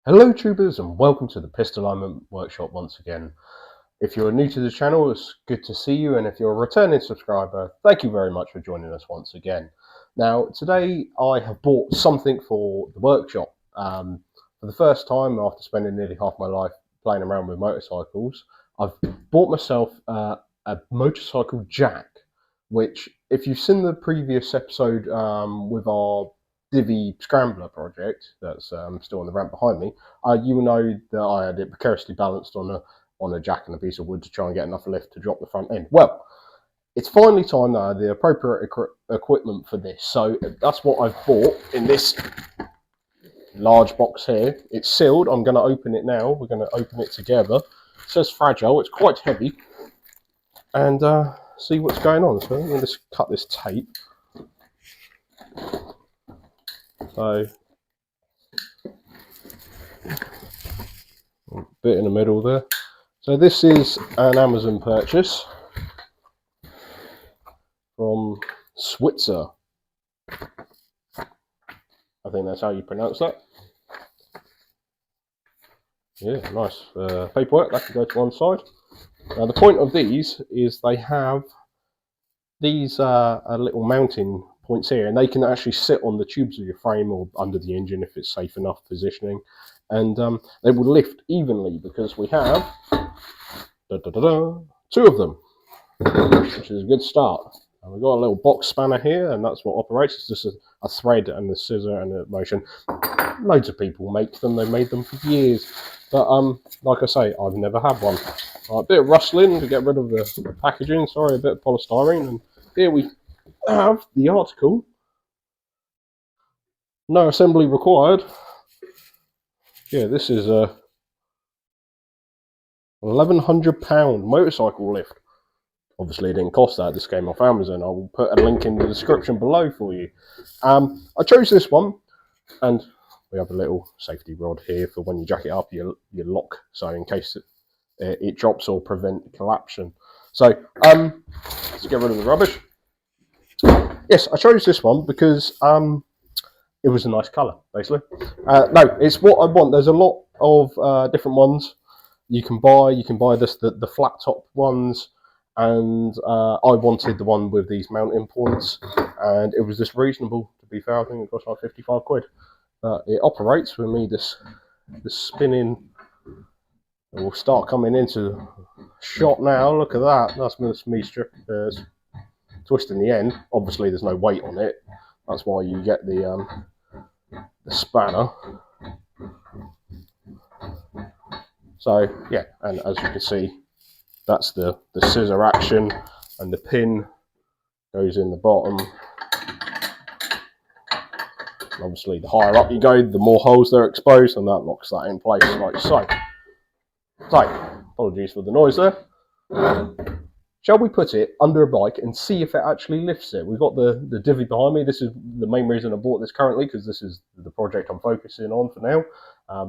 Hello tubers and welcome to the Pistol Alignment Workshop once again. If you're new to the channel, it's good to see you, and if you're a returning subscriber, thank you very much for joining us once again. Now today I have bought something for the workshop. For the first time after spending nearly half my life playing around with motorcycles, I've bought myself a motorcycle jack, which if you've seen the previous episode with our Divi Scrambler project that's still on the ramp behind me, you will know that I had it precariously balanced on a jack and a piece of wood to try and get enough lift to drop the front end. Well, it's finally time that I have the appropriate equipment for this, so that's what I've bought in this large box here. It's sealed. I'm going to open it now. We're going to open it together. It says fragile. It's quite heavy, and see what's going on. So I'm going to just cut this tape. So a bit in the middle there. So this is an Amazon purchase from Switzer. I think that's how you pronounce that. Yeah, nice paperwork. That can go to one side. Now the point of these is they have these little mounting points here, and they can actually sit on the tubes of your frame or under the engine if it's safe enough positioning, and they will lift evenly because we have two of them, which is a good start. And we've got a little box spanner here, and that's what operates. It's just a thread and a scissor and a motion. Loads of people make them. They've made them for years. But like I say, I've never had one. A bit of rustling to get rid of the packaging. Sorry, a bit of polystyrene. And here we have the article. No assembly required. Yeah, this is a £1,100 motorcycle lift. Obviously, it didn't cost that. This came off Amazon. I will put a link in the description below for you. I chose this one, and we have a little safety rod here for when you jack it up, you lock, so in case it drops or prevent collapsion. So let's get rid of the rubbish. Yes, I chose this one because it was a nice colour, basically. No, it's what I want. There's a lot of different ones you can buy. You can buy the flat top ones, and I wanted the one with these mounting points, and it was just reasonable. To be fair, I think it cost like 55 quid. It operates with me. This spinning will start coming into shot now. Look at that. That's me twisting the end. Obviously, there's no weight on it. That's why you get the spanner. So yeah, and as you can see, that's the scissor action, and the pin goes in the bottom. Obviously, the higher up you go, the more holes they're exposed, and that locks that in place like so. So, apologies for the noise there. Shall we put it under a bike and see if it actually lifts it? We've got the Divi behind me. This is the main reason I bought this currently, because this is the project I'm focusing on for now,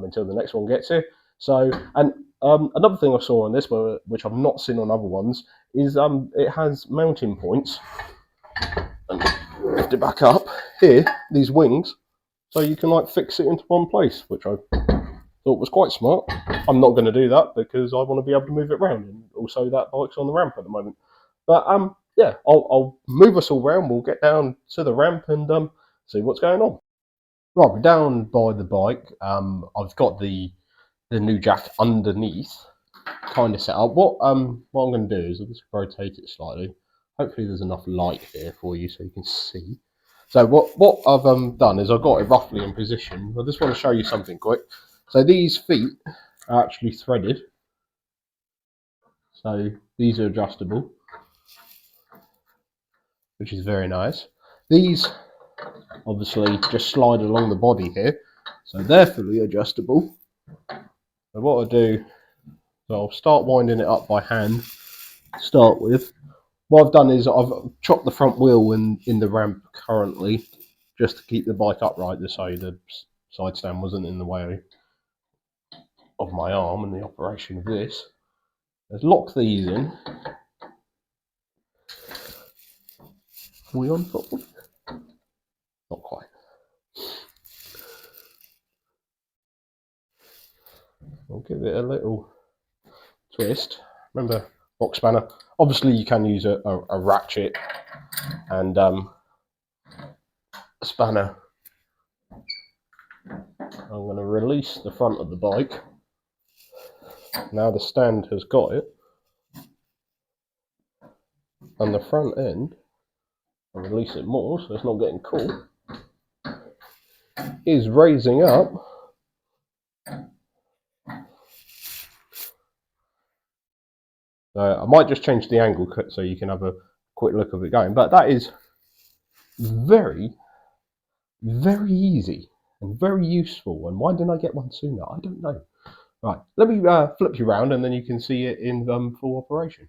until the next one gets here. So, and another thing I saw on this, which I've not seen on other ones, is it has mounting points. And lift it back up here, these wings, so you can like fix it into one place, which I thought was quite smart. I'm not going to do that because I want to be able to move it around, and also that bike's on the ramp at the moment. But yeah, I'll move us all around. We'll get down to the ramp and see what's going on. Right, we're down by the bike. I've got the new jack underneath, kind of set up. What I'm going to do is I'll just rotate it slightly. Hopefully, there's enough light here for you so you can see. So what I've done is I've got it roughly in position. I just want to show you something quick. So these feet are actually threaded. So these are adjustable, which is very nice. These obviously just slide along the body here. So they're fully adjustable. So what I'll do, so I'll start winding it up by hand to start with. What I've done is I've chopped the front wheel in the ramp currently, just to keep the bike upright, just so the side stand wasn't in the way of my arm and the operation of this. Let's lock these in. Are we on top? Not quite. I'll give it a little twist. Remember, box spanner. Obviously, you can use a ratchet and a spanner. I'm going to release the front of the bike. Now the stand has got it, and the front end, I'll release it more so it's not getting caught, is raising up. I might just change the angle so you can have a quick look of it going, but that is very, very easy and very useful. And why didn't I get one sooner? I don't know. Right, let me flip you around and then you can see it in full operation.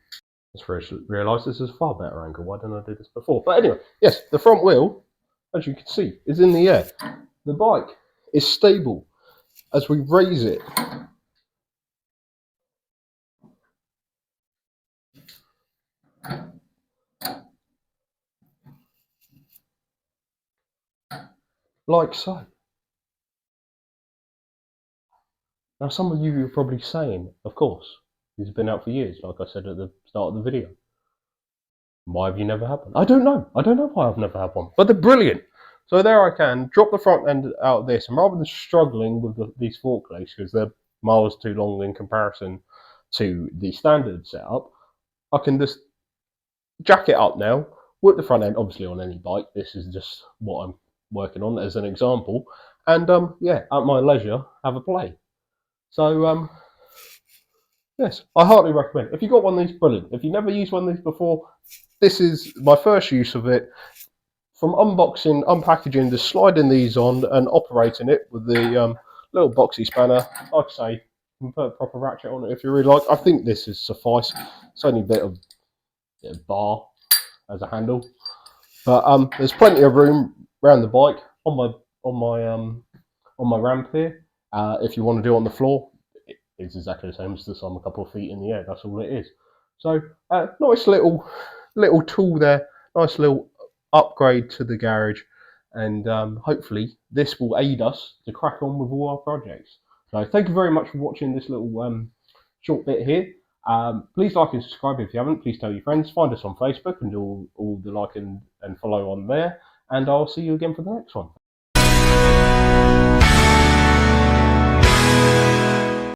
Just realised this is a far better angle. Why didn't I do this before? But anyway, yes, the front wheel, as you can see, is in the air. The bike is stable as we raise it. Like so. Now some of you are probably saying, of course, these have been out for years, like I said at the start of the video. Why have you never had one? I don't know. I don't know why I've never had one, but they're brilliant. So there I can drop the front end out of this, and rather than struggling with these fork legs, because they're miles too long in comparison to the standard setup, I can just jack it up now with the front end, obviously on any bike. This is just what I'm working on as an example. And yeah, at my leisure, have a play. So yes, I heartily recommend. If you got one of these, brilliant. If you never used one of these before, this is my first use of it. From unboxing, unpackaging, just sliding these on and operating it with the little boxy spanner. Like I say, you can put a proper ratchet on it if you really like. I think this is suffice. It's only a bit of bar as a handle, but there's plenty of room around the bike on my ramp here. If you want to do it on the floor, it's exactly the same as this. I'm a couple of feet in the air. That's all it is. So nice little tool there. Nice little upgrade to the garage, and hopefully this will aid us to crack on with all our projects. So thank you very much for watching this little short bit here. Please like and subscribe if you haven't. Please tell your friends. Find us on Facebook and do all the like and follow on there. And I'll see you again for the next one.